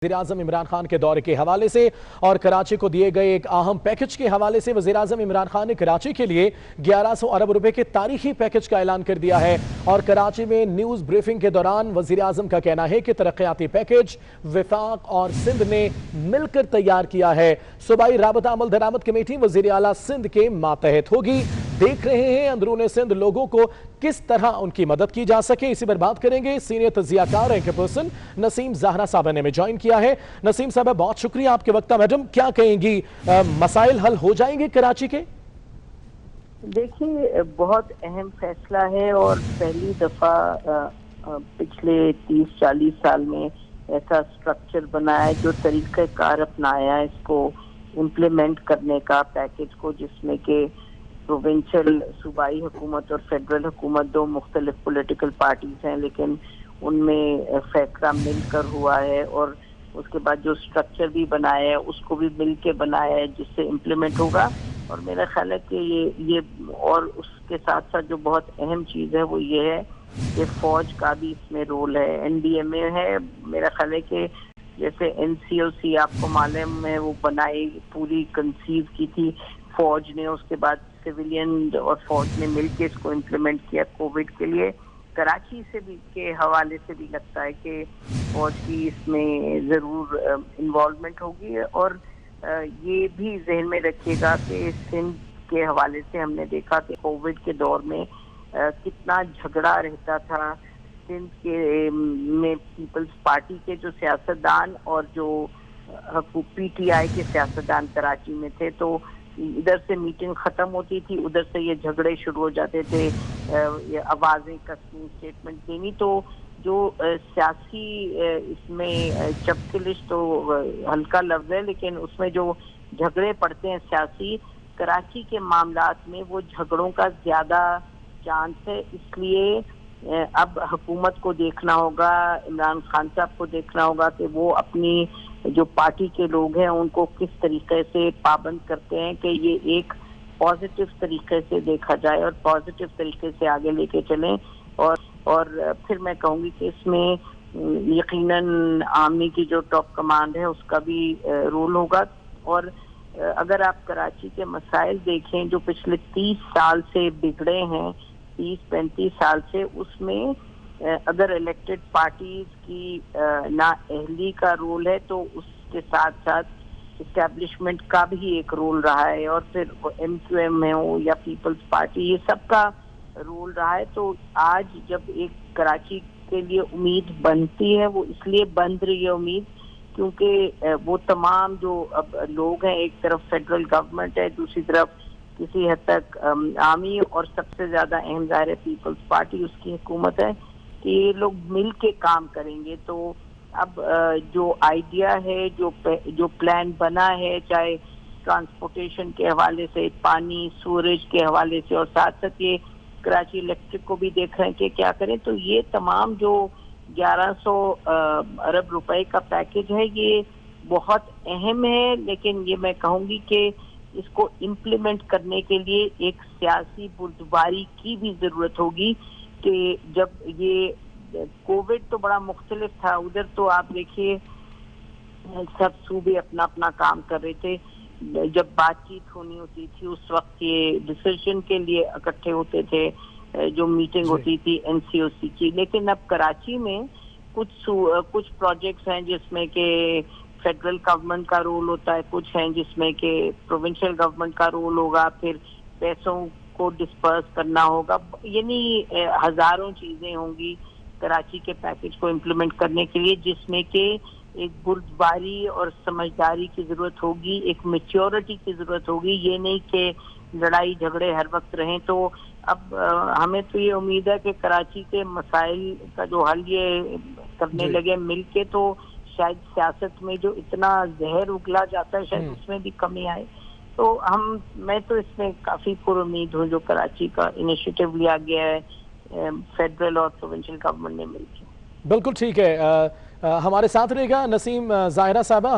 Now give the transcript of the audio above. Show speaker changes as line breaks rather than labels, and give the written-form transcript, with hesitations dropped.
वज़ीर-ए-आज़म इमरान खान के दौरे के हवाले से और कराची को दिए गए एक अहम पैकेज के हवाले से वज़ीर-ए-आज़म इमरान खान ने कराची के लिए 1100 अरब रुपए के तारीखी पैकेज का ऐलान कर दिया है। और कराची में न्यूज़ ब्रीफिंग के दौरान वज़ीर-ए-आज़म का कहना है कि तरक्याती पैकेज वफाक और सिंध ने मिलकर तैयार किया है। सूबाई राबता अमल दरामद कमेटी वज़ीर आला सिंध के मातहत होगी। देख रहे हैं अंदरूने सिंध लोगों को किस तरह उनकी मदद की जा सके। इसी पर बात करेंगे सीनियर तजियाकार एंकर पर्सन नसीम ज़हरा साहबा ने हमें ज्वाइन किया है। नसीम साहबा, बहुत शुक्रिया आपके वक्त। मैडम, क्या कहेंगी, मसाइल हल हो जाएंगे कराची के?
देखिए, बहुत अहम फैसला है और पहली दफा पिछले 30-40 साल में ऐसा स्ट्रक्चर बनाया है जो तरीक़ाकार अपनाया है इसको इम्प्लीमेंट करने का पैकेज को, जिसमें कि प्रोविंशियल सूबाई हुकूमत और फेडरल हुकूमत दो मुख्तलिफ पॉलिटिकल पार्टीज हैं, लेकिन उनमें फैसला मिलकर हुआ है। और उसके बाद जो स्ट्रक्चर भी बनाया है उसको भी मिल के बनाया है जिससे इम्प्लीमेंट होगा। और मेरा ख्याल है कि ये और उसके साथ साथ जो बहुत अहम चीज़ है वो ये है कि फौज का भी इसमें रोल है। एनडीएमए है, मेरा ख्याल है कि जैसे एनसीओसी आपको मालूम है वो बनाई, पूरी कंसीव की थी फौज ने, उसके बाद सिविलियन और फौज ने मिलकर इसको इम्प्लीमेंट किया कोविड के लिए। कराची से भी के हवाले से भी लगता है कि फौज की इसमें ज़रूर इन्वॉल्वमेंट होगी। और ये भी जहन में रखिएगा कि सिंध के हवाले से हमने देखा कि कोविड के दौर में कितना झगड़ा रहता था सिंध के में पीपल्स पार्टी के जो सियासतदान और जो पीटीआई के सियासतदान कराची में थे। तो इधर से मीटिंग खत्म होती थी, उधर से ये झगड़े शुरू हो जाते थे, ये आवाजें कसनी, स्टेटमेंट देनी। तो जो सियासी इसमें चपकलिश तो हल्का लफ्ज है, लेकिन उसमें जो झगड़े पड़ते हैं सियासी कराची के मामलात में, वो झगड़ों का ज्यादा चांस है। इसलिए अब हुकूमत को देखना होगा, इमरान खान साहब को देखना होगा कि वो अपनी जो पार्टी के लोग हैं उनको किस तरीके से पाबंद करते हैं कि ये एक पॉजिटिव तरीके से देखा जाए और पॉजिटिव तरीके से आगे लेके चलें। और फिर मैं कहूँगी कि इसमें यकीनन आर्मी की जो टॉप कमांड है उसका भी रोल होगा। और अगर आप कराची के मसाइल देखें जो पिछले 30 साल से बिगड़े हैं, 30-35 साल से, उसमें अगर इलेक्टेड पार्टीज की नाअहली का रोल है तो उसके साथ साथ इस्टेब्लिशमेंट का भी एक रोल रहा है। और फिर एमक्यूएम है हो या पीपल्स पार्टी, ये सबका रोल रहा है। तो आज जब एक कराची के लिए उम्मीद बनती है, वो इसलिए बन रही है उम्मीद क्योंकि वो तमाम जो अब लोग हैं, एक तरफ फेडरल गवर्नमेंट है, दूसरी तरफ किसी हद तक आर्मी, और सबसे ज्यादा अहम ज़ाहिर है पीपल्स पार्टी, उसकी हुकूमत है कि ये लोग मिल के काम करेंगे। तो अब जो आइडिया है, जो प्लान बना है, चाहे ट्रांसपोर्टेशन के हवाले से, पानी सूरज के हवाले से, और साथ साथ ये कराची इलेक्ट्रिक को भी देख रहे हैं कि क्या करें, तो ये तमाम जो 1100 अरब रुपए का पैकेज है ये बहुत अहम है। लेकिन ये मैं कहूँगी कि इसको इम्प्लीमेंट करने के लिए एक सियासी बुर्दबारी की भी जरूरत होगी कि जब ये कोविड तो बड़ा मुख्तलिफ था, उधर तो आप देखिए सब सूबे अपना अपना काम कर रहे थे, जब बातचीत होनी होती थी उस वक्त ये डिसीजन के लिए इकट्ठे होते थे, जो मीटिंग होती थी एनसीओसी की। लेकिन अब कराची में कुछ प्रोजेक्ट्स हैं जिसमें कि फेडरल गवर्नमेंट का रोल होता है, कुछ हैं जिसमें कि प्रोविंशियल गवर्नमेंट का रोल होगा, फिर पैसों को डिस्पर्स करना होगा, यानी हजारों चीजें होंगी कराची के पैकेज को इम्प्लीमेंट करने के लिए, जिसमें कि एक बुर्दबारी और समझदारी की जरूरत होगी, एक मैच्योरिटी की जरूरत होगी। ये नहीं कि लड़ाई झगड़े हर वक्त रहें। तो अब हमें तो ये उम्मीद है कि कराची के मसाइल का जो हल ये करने लगे मिल के, तो शायद सियासत में जो इतना जहर उगला जाता है शायद उसमें भी कमी आए। तो मैं तो इसमें काफी पुरुम्मीद हूँ जो कराची का इनिशिएटिव लिया गया है फेडरल और प्रोविंशियल गवर्नमेंट ने मिलकर।
बिल्कुल ठीक है। हमारे साथ रहेगा नसीम ज़ाहिरा साहबा।